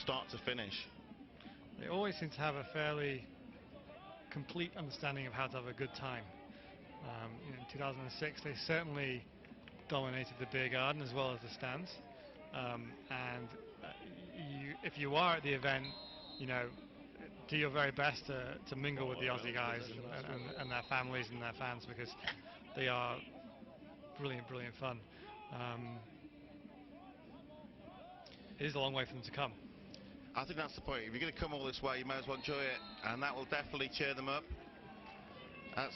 start to finish. They always seem to have a fairly complete understanding of how to have a good time. In 2006, they certainly dominated the beer garden as well as the stands. If you are at the event, do your very best to mingle with the Aussie guys and their families and their fans, because they are brilliant fun. It is a long way for them to come. I think that's the point. If you're going to come all this way, you may as well enjoy it, and that will definitely cheer them up. That's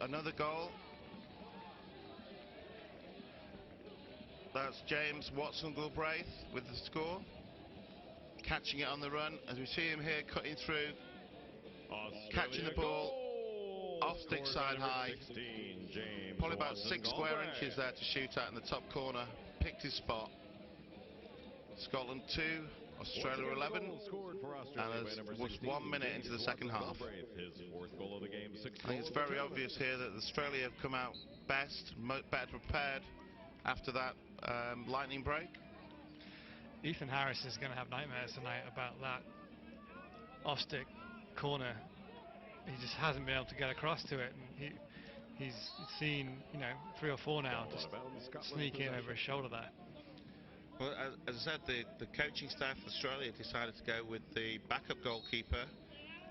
another goal. That's James Watson-Galbraith with the score, catching it on the run as we see him here cutting through, catching the ball off stick side high, probably about 6 square inches there to shoot at in the top corner. Picked his spot. Scotland 2, Australia 11, and there's just 1 minute into the second half. I think it's very obvious here that Australia have come out best, better prepared after that lightning break. Ethan Harris is going to have nightmares tonight about that off-stick corner. He just hasn't been able to get across to it, and he's seen 3 or 4 now just sneak in over his shoulder there. Well, as I said, the coaching staff of Australia decided to go with the backup goalkeeper,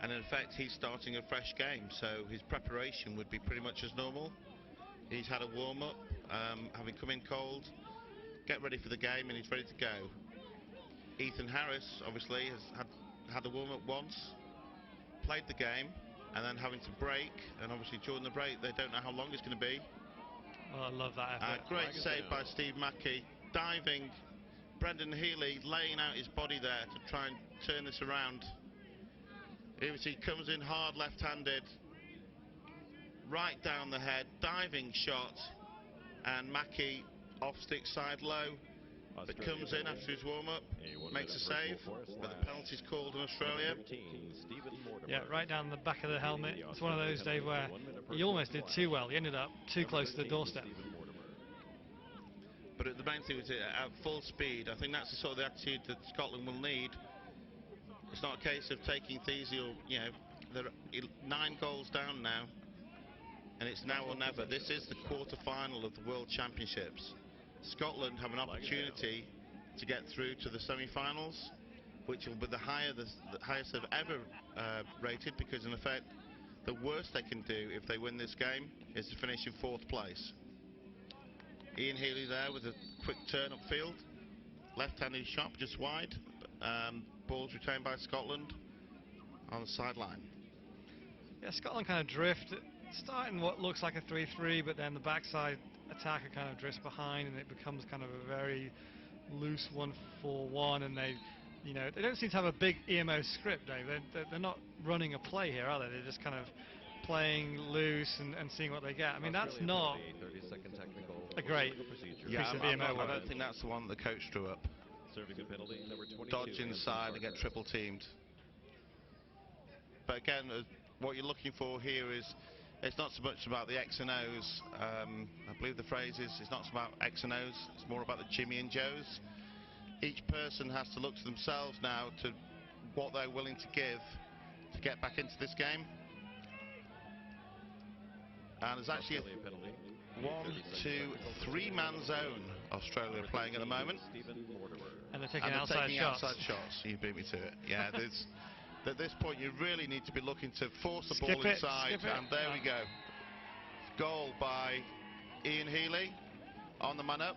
and in effect he's starting a fresh game, so his preparation would be pretty much as normal. He's had a warm-up, having come in cold, get ready for the game, and he's ready to go. Ethan Harris obviously has had a warm-up once, played the game, and then having to break, and obviously during the break they don't know how long it's going to be. Well, I love that effort. Great save by Steve Mackey, diving. Brendan Healy laying out his body there to try and turn this around. Here we see comes in hard left-handed, right down the head, diving shot, and Mackey off stick side low, but comes in after his warm-up, makes a save, but the penalty's called in Australia. Yeah, right down the back of the helmet. It's one of those, Dave, where he almost did too well. He ended up too close to the doorstep. But the main thing was at full speed. I think that's the sort of the attitude that Scotland will need. It's not a case of taking things easy, they're 9 goals down now, and it's now or never. This is the quarter-final of the World Championships. Scotland have an opportunity to get through to the semi-finals, which will be the highest they've ever rated, because in effect the worst they can do if they win this game is to finish in 4th place. Ian Healy there with a quick turn upfield, left-handed shot just wide, ball's retained by Scotland on the sideline. Yeah, Scotland kind of drift, starting what looks like a 3-3, but then the backside attacker kind of drifts behind, and it becomes kind of a very loose 1-4-1, and they don't seem to have a big EMO script, Dave. They're not running a play here, are they? They're just kind of playing loose and seeing what they get. I mean, that's not a great piece of EMO work. I don't think that's the one the coach drew up. Dodge inside and get triple teamed. But again, what you're looking for here is, it's not so much about the X and O's. I believe the phrase is, it's not so about X and O's, it's more about the Jimmy and Joes. Each person has to look to themselves now to what they're willing to give to get back into this game. And there's actually a 1, 2, 3-man zone Australia playing at the moment. And they're taking outside shots. You beat me to it. Yeah, at this point you really need to be looking to force the ball inside, and there we go. Goal by Ian Healy on the man up.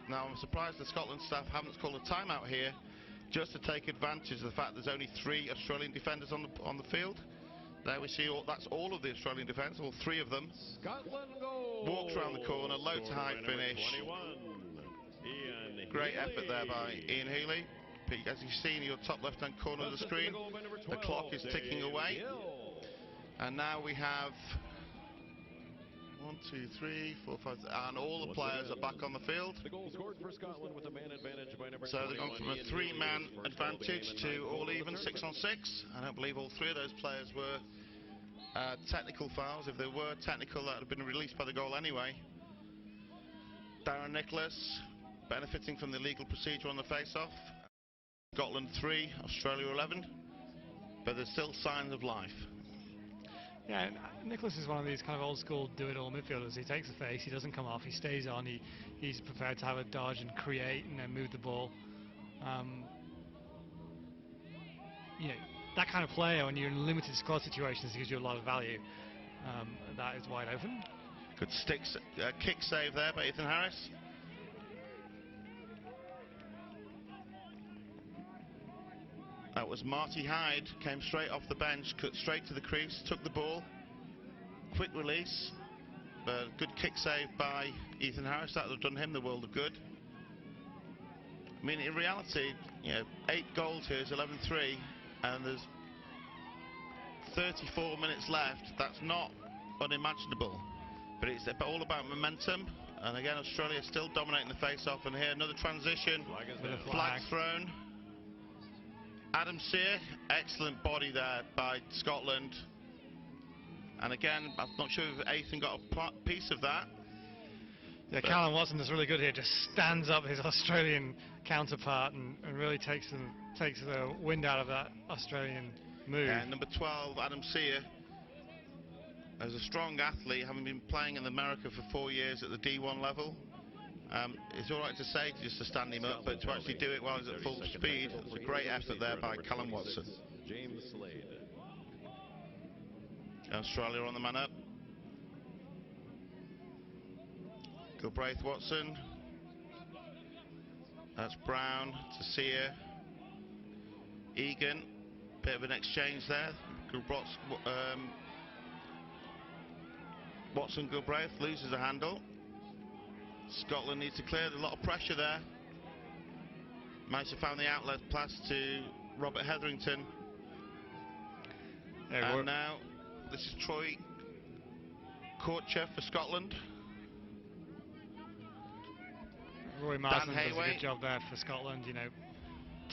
Now I'm surprised the Scotland staff haven't called a timeout here, just to take advantage of the fact there's only 3 Australian defenders on the field. There we see that's all of the Australian defence, all 3 of them. Scotland goal. Walks around the corner, low to high finish. Great effort there by Ian Healy. As you see in your top left-hand corner of the screen, the clock is ticking away. And now we have 1, 2, 3, 4, 5, and all the players are back on the field. The goal scored for Scotland with a man advantage by number 21. So they've gone from a 3-man advantage to all even, 6 on 6. I don't believe all 3 of those players were technical fouls. If they were technical, that would have been released by the goal anyway. Darren Nicholas benefiting from the legal procedure on the face-off. Scotland 3, Australia 11, but there's still signs of life. Yeah, Nicholas is one of these kind of old school do-it-all midfielders. He takes the face, he doesn't come off, he stays on, he's prepared to have a dodge and create and then move the ball. You know, that kind of player, when you're in limited squad situations, gives you a lot of value. That is wide open. Good kick save there by Ethan Harris. That was Marty Hyde, came straight off the bench, cut straight to the crease, took the ball, quick release, but good kick save by Ethan Harris. That would have done him the world of good. I mean, in reality, you know, 8 goals here is 11-3, and there's 34 minutes left. That's not unimaginable, but it's all about momentum. And again, Australia still dominating the face-off, and here another transition, flag thrown. Adam Sear, excellent body there by Scotland. And again, I'm not sure if Ethan got a piece of that. Yeah, Callum Watson is really good here, just stands up his Australian counterpart and really takes the wind out of that Australian move. And number 12, Adam Sear, as a strong athlete, having been playing in America for 4 years at the D1 level, it's all right to say just to stand him up, but to actually do it while he's at full speed, it's a great effort there by Callum Watson. James Slade. Australia on the man up. Gilbraith Watson. That's Brown to Sear. Egan. Bit of an exchange there. Watson Gilbraith loses a handle. Scotland needs to clear. There's a lot of pressure there. Managed to find the outlet pass to Robert Hetherington. And now this is Troy Kortcher for Scotland. Roy Marsden does a good job there for Scotland, you know,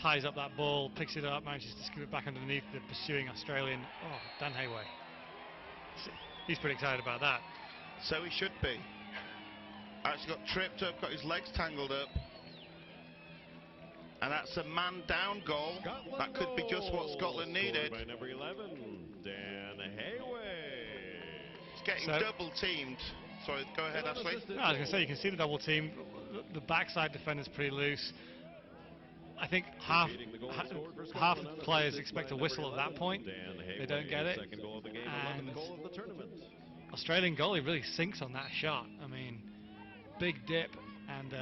ties up that ball, picks it up, manages to scoop it back underneath the pursuing Australian. Oh, Dan Hayway. He's pretty excited about that. So he should be. Actually got tripped up, got his legs tangled up. And that's a man down goal. That could be just what Scotland needed. By number 11, Dan Hayway. It's getting double teamed. Sorry, go ahead, Ashley. No, I was going to say, you can see the double team. The backside defender's pretty loose. I think half the players expect a whistle at that point. They don't get it. And Australian goalie really sinks on that shot. I mean, big dip, and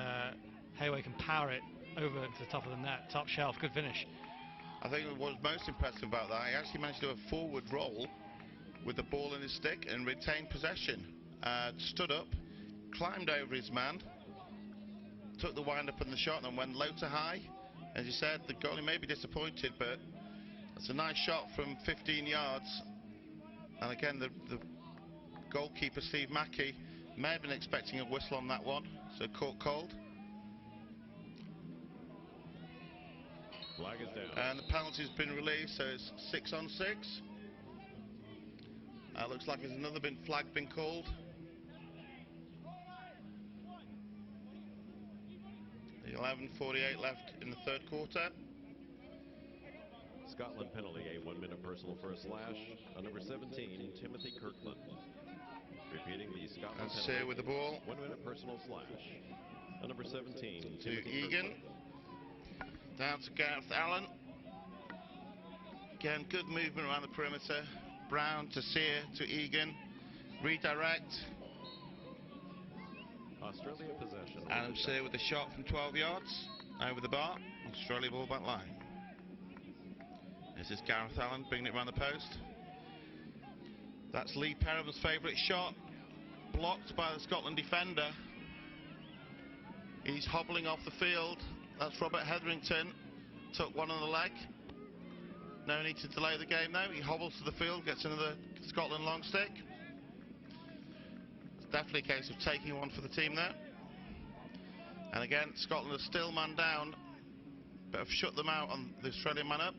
Hayway can power it over to the top of the net, top shelf, good finish. I think what was most impressive about that, he actually managed to do a forward roll with the ball in his stick and retain possession. Stood up, climbed over his man, took the wind up in the shot and went low to high. As you said, the goalie may be disappointed, but it's a nice shot from 15 yards. And again, the goalkeeper, Steve Mackey, may have been expecting a whistle on that one, so caught cold. Flag is down. And the penalty's been released, so it's 6 on 6. Looks like there's another flag been called. The 11:48 left in the third quarter. Scotland penalty, a 1-minute personal for a slash on number 17, Timothy Kirkland. Repeating the Scotland And penalty. Sear with the ball. 1-minute personal slash on number 17, To Timothy Egan. Kirkland. Down to Gareth Allen. Again, good movement around the perimeter. Brown to Sear to Egan. Redirect. Australia possession. Adam Sear with a shot from 12 yards over the bar. Australia ball back line. This is Gareth Allen bringing it around the post. That's Lee Perriman's favourite shot. Blocked by the Scotland defender. He's hobbling off the field. That's Robert Hetherington. Took one on the leg. No need to delay the game now. He hobbles to the field, gets another Scotland long stick. It's definitely a case of taking one for the team there. And again, Scotland are still man down, but have shut them out on the Australian man up.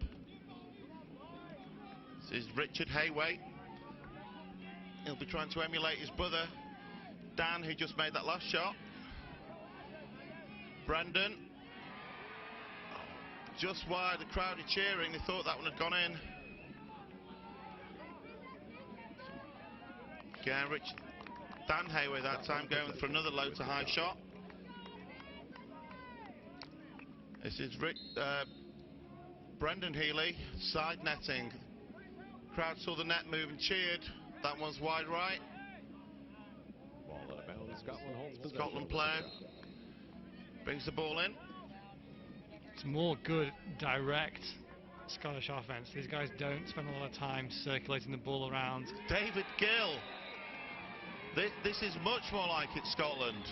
This is Richard Hayway. He'll be trying to emulate his brother, Dan, who just made that last shot. Brendan. just wide. The crowd are cheering. They thought that one had gone in. Again, Dan Hayway that time going for another low to high shot. This is Brendan Healy, side netting. Crowd saw the net move and cheered. That one's wide right. Ball out of bounds. Scotland holds possession. Scotland player brings the ball in. It's more good, direct Scottish offense. These guys don't spend a lot of time circulating the ball around. David Gill. This is much more like it's Scotland.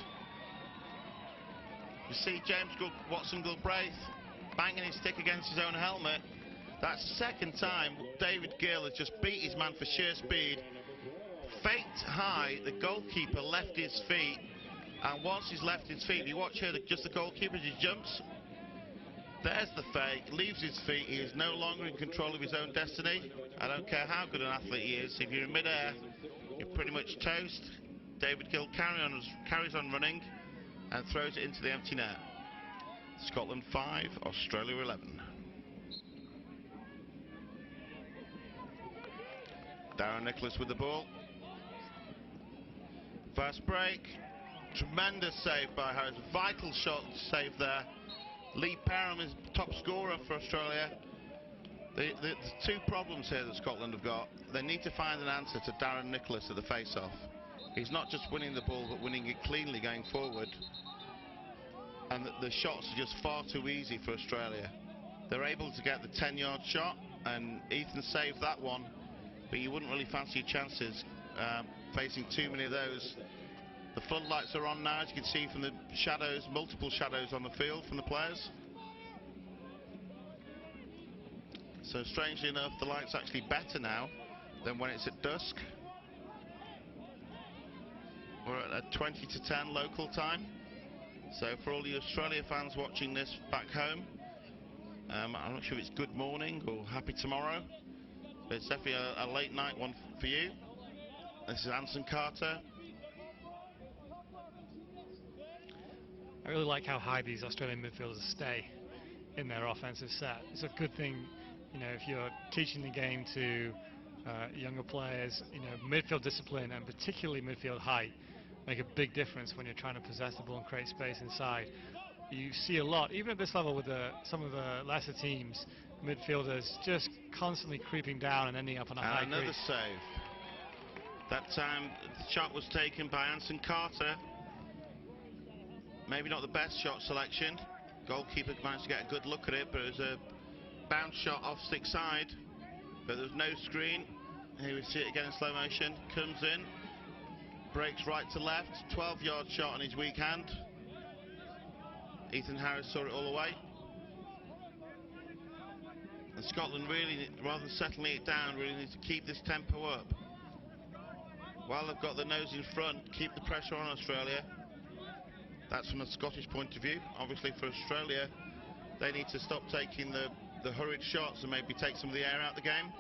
You see James Watson-Galbraith banging his stick against his own helmet. That's the second time David Gill has just beat his man for sheer speed. Faked high, the goalkeeper left his feet, and once he's left his feet, you watch here just the goalkeeper as he jumps. There's the fake, leaves his feet. He is no longer in control of his own destiny. I don't care how good an athlete he is. If you're in mid-air, you're pretty much toast. David Gill carries on running and throws it into the empty net. Scotland 5, Australia 11. Darren Nicholas with the ball. Fast break. Tremendous save by Harris. Vital shot save there. Lee Perham is top scorer for Australia. There's two problems here that Scotland have got. They need to find an answer to Darren Nicholas at the face-off. He's not just winning the ball, but winning it cleanly going forward. And the shots are just far too easy for Australia. They're able to get the 10-yard shot, and Ethan saved that one. But you wouldn't really fancy your chances facing too many of those. The floodlights are on now, as you can see from the shadows, multiple shadows on the field from the players. So strangely enough, the light's actually better now than when it's at dusk. We're at 20 to 10 local time. So for all the Australia fans watching this back home, I'm not sure if it's good morning or happy tomorrow, but it's definitely a late night one for you. This is Anson Carter. I really like how high these Australian midfielders stay in their offensive set. It's a good thing, you know, if you're teaching the game to younger players, you know, midfield discipline and particularly midfield height make a big difference when you're trying to possess the ball and create space inside. You see a lot, even at this level with some of the lesser teams, midfielders just constantly creeping down and ending up on a high Another crease. save. That time the shot was taken by Anson Carter. Maybe not the best shot selection. Goalkeeper managed to get a good look at it, but it was a bounce shot off stick side. But there was no screen. Here we see it again in slow motion. Comes in, breaks right to left. 12-yard shot on his weak hand. Ethan Harris saw it all the way. And Scotland really, rather than settling it down, really needs to keep this tempo up. While they've got the nose in front, keep the pressure on Australia. That's from a Scottish point of view. Obviously for Australia, they need to stop taking the hurried shots and maybe take some of the air out of the game.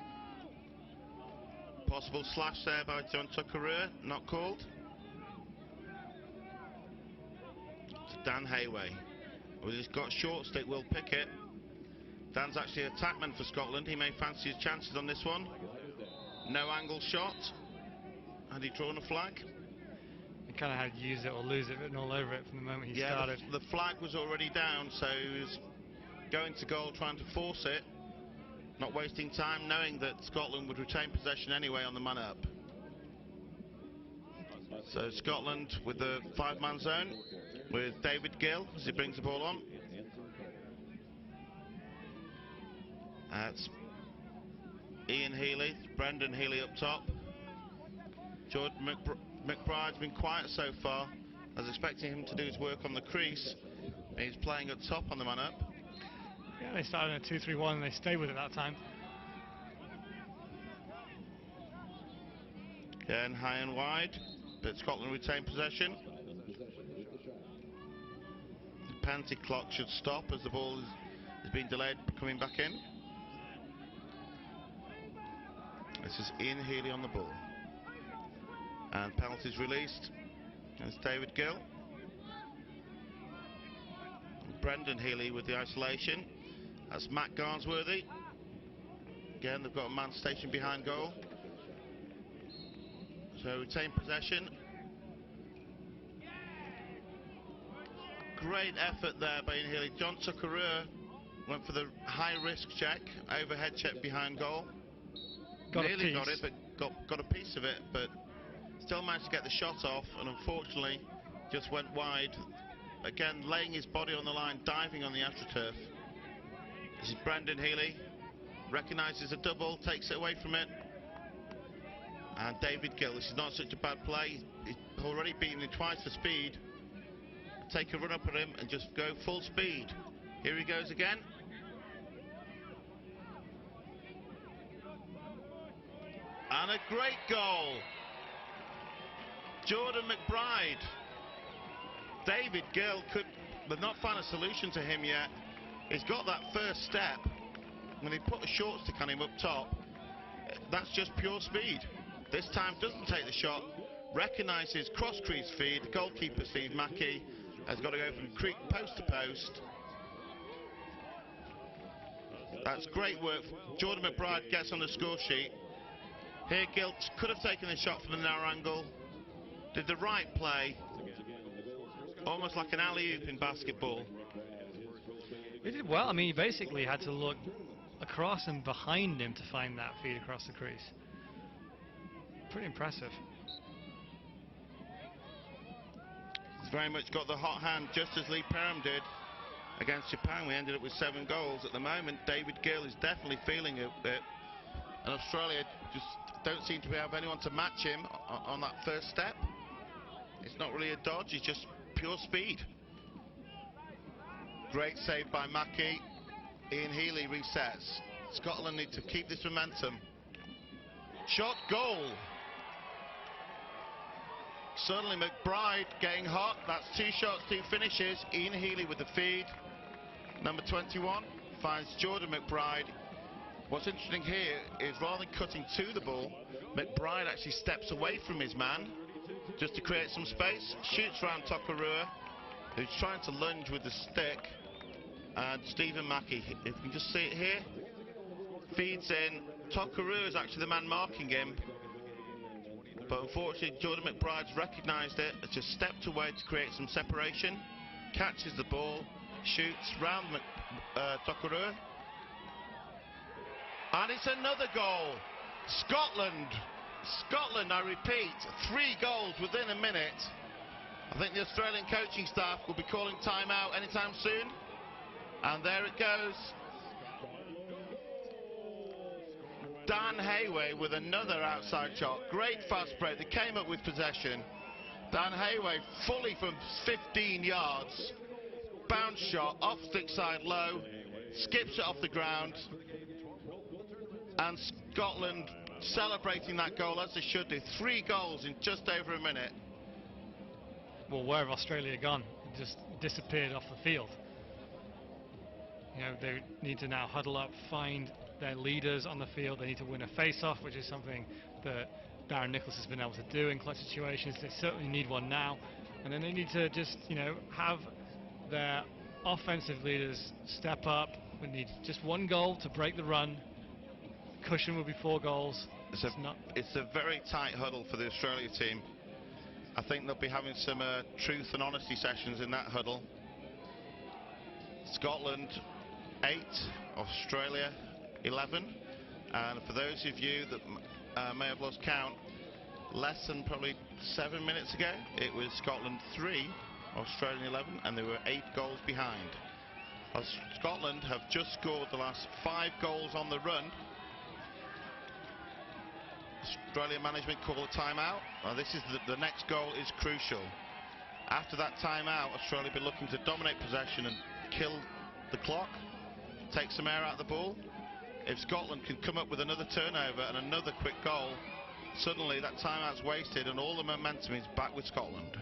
Possible slash there by John Tuckerua, not called. To Dan Hayway. Well, he's got short stick, will pick it. Dan's actually a attackman for Scotland. He may fancy his chances on this one. No angle shot. Had he drawn a flag? He kind of had to use it or lose it written all over it from the moment he started. The flag was already down, so he was going to goal trying to force it. Not wasting time, knowing that Scotland would retain possession anyway on the man up. So Scotland with the 5-man zone with David Gill as he brings the ball on. That's Ian Healy, Brendan Healy up top. Jordan McBride's been quiet so far. I was expecting him to do his work on the crease. He's playing up top on the man up. Yeah, they started in a 2-3-1 and they stayed with it that time. Again, high and wide, but Scotland retain possession. The penalty clock should stop as the ball has been delayed coming back in. This is Ian Healy on the ball. And penalties released. It's David Gill. Brendan Healy with the isolation. That's Matt Garnsworthy. Again, they've got a man stationed behind goal. So retain possession. Great effort there by Ian Healy. John Tuckerua went for the high-risk check, overhead check behind goal. Nearly got it, but got a piece of it, but still managed to get the shot off, and unfortunately just went wide. Again, laying his body on the line, diving on the AstroTurf. This is Brendan Healy. Recognises a double, takes it away from it. And David Gill, this is not such a bad play. He's already beaten him twice for speed. Take a run up at him and just go full speed. Here he goes again. And a great goal. Jordan McBride. David Gill but not found a solution to him yet. He's got that first step. When he put a short stick on him up top, that's just pure speed. This time doesn't take the shot, recognises cross crease feed. The goalkeeper, Steve Mackey, has got to go from post to post. That's great work. Jordan McBride gets on the score sheet. Here Gill could have taken the shot from the narrow angle, did the right play, almost like an alley-oop in basketball. He did well. I mean, he basically had to look across and behind him to find that feed across the crease. Pretty impressive. He's very much got the hot hand, just as Lee Perham did against Japan. We ended up with 7 goals. At the moment, David Gill is definitely feeling it, and Australia just don't seem to have anyone to match him on that first step. It's not really a dodge, it's just pure speed. Great save by Mackey. Ian Healy resets. Scotland need to keep this momentum. Shot, goal. Suddenly McBride getting hot. That's 2 shots, 2 finishes. Ian Healy with the feed. Number 21 finds Jordan McBride. What's interesting here is rather than cutting to the ball, McBride actually steps away from his man just to create some space. Shoots round Tuckerua, who's trying to lunge with the stick. And Stephen Mackey, if you can just see it here, feeds in. Tuckerua is actually the man marking him. But unfortunately, Jordan McBride's recognised it, has just stepped away to create some separation, catches the ball, shoots round Tuckerua. And it's another goal. Scotland, I repeat, 3 goals within a minute. I think the Australian coaching staff will be calling timeout anytime soon. And there it goes. Dan Hayway with another outside shot. Great fast break. They came up with possession. Dan Hayway fully from 15 yards. Bounce shot, off stick side low. Skips it off the ground. And Scotland celebrating that goal as they should do. 3 goals in just over a minute. Well, where have Australia gone? It just disappeared off the field. You know, they need to now huddle up, find their leaders on the field. They need to win a face-off, which is something that Darren Nicholas has been able to do in clutch situations. They certainly need one now. And then they need to just, you know, have their offensive leaders step up. We need just 1 goal to break the run. Cushion will be 4 goals. It's a very tight huddle for the Australia team. I think they'll be having some truth and honesty sessions in that huddle. Scotland 8, Australia 11, and for those of you that may have lost count, less than probably 7 minutes ago, it was Scotland 3, Australia 11, and they were 8 goals behind. Scotland have just scored the last 5 goals on the run. Australian management call a timeout. This is the next goal is crucial. After that timeout, Australia will be looking to dominate possession and kill the clock, take some air out of the ball. If Scotland can come up with another turnover and another quick goal, suddenly that timeout's wasted and all the momentum is back with Scotland.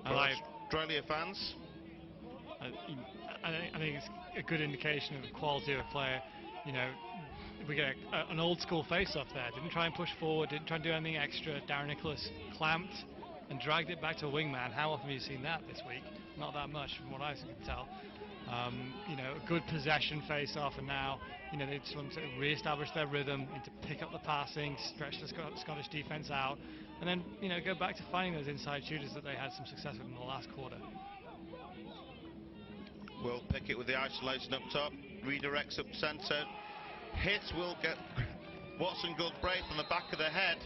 For Australia fans, I think it's a good indication of the quality of a player. You know, we get an old school face-off there. Didn't try and push forward, didn't try and do anything extra. Darren Nicholas clamped and dragged it back to a wingman. How often have you seen that this week? Not that much from what I can tell. You know, a good possession face-off, and now, you know, they just want to re-establish their rhythm, need to pick up the passing, stretch the Scottish defence out, and then, you know, go back to finding those inside shooters that they had some success with in the last quarter. Will Pickett with the isolation up top, redirects up centre, hits Will get Watson Gould-Braith on the back of the head.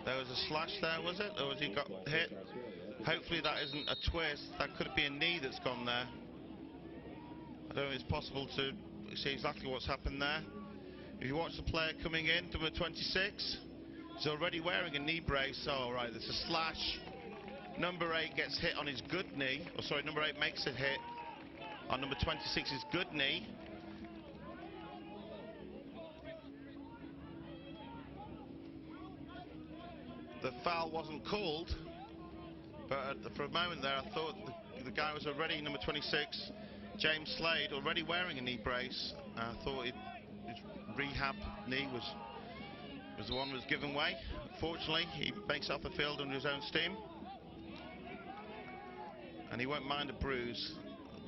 There was a slash there, was it? Or has he got hit? Hopefully that isn't a twist. That could be a knee that's gone there. I don't know if it's possible to see exactly what's happened there. If you watch the player coming in, number 26, he's already wearing a knee brace. Oh, right, there's a slash. Number 8 gets hit on his good knee. Or sorry, number 8 makes a hit on number 26's good knee. The foul wasn't called, but for a moment there I thought the guy was already, number 26, James Slade, already wearing a knee brace. I thought his rehab knee was the one that was given way. Fortunately, he makes it off the field under his own steam, and he won't mind a bruise.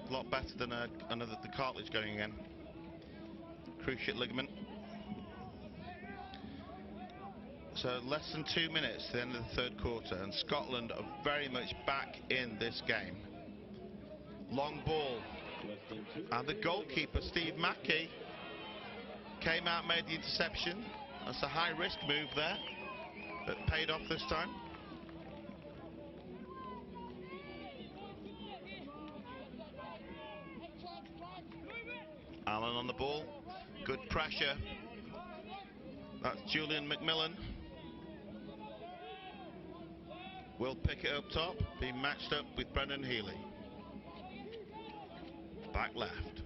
A lot better than the cartilage going in. Cruciate ligament. So less than 2 minutes to the end of the third quarter, and Scotland are very much back in this game. Long ball, and the goalkeeper Steve Mackey came out, made the interception. That's a high risk move there, but paid off this time. Allen on the ball, good pressure. That's Julian McMillan. Will Pickett up top, being matched up with Brendan Healy. Back left.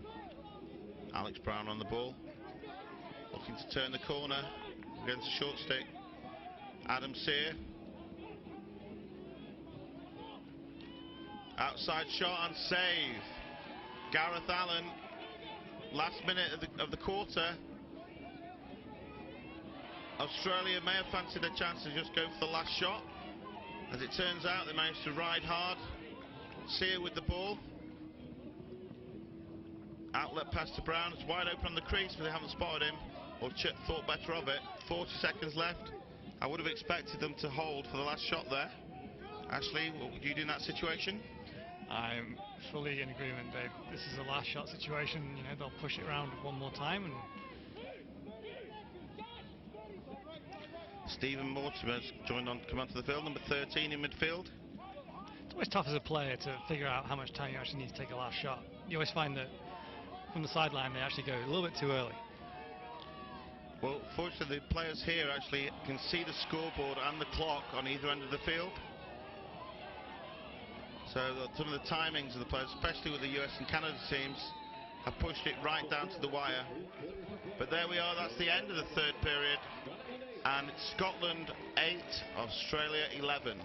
Alex Brown on the ball, looking to turn the corner against a short stick. Adam Sear. Outside shot and save. Gareth Allen. Last minute of the quarter. Australia may have fancied a chance to just go for the last shot. As it turns out, they managed to ride hard. Sear with the ball. Outlet pass to Brown. It's wide open on the crease, but they haven't spotted him or thought better of it. 40 seconds left. I would have expected them to hold for the last shot there. Ashley, what would you do in that situation? I'm fully in agreement, Dave. This is a last shot situation. You know, they'll push it around one more time. And Stephen Mortimer's come onto the field, number 13 in midfield. It's always tough as a player to figure out how much time you actually need to take a last shot. You always find that from the sideline they actually go a little bit too early. Well, fortunately the players here actually can see the scoreboard and the clock on either end of the field. So some of the timings of the players, especially with the US and Canada teams, have pushed it right down to the wire. But there we are, that's the end of the third period. And it's Scotland 8, Australia 11.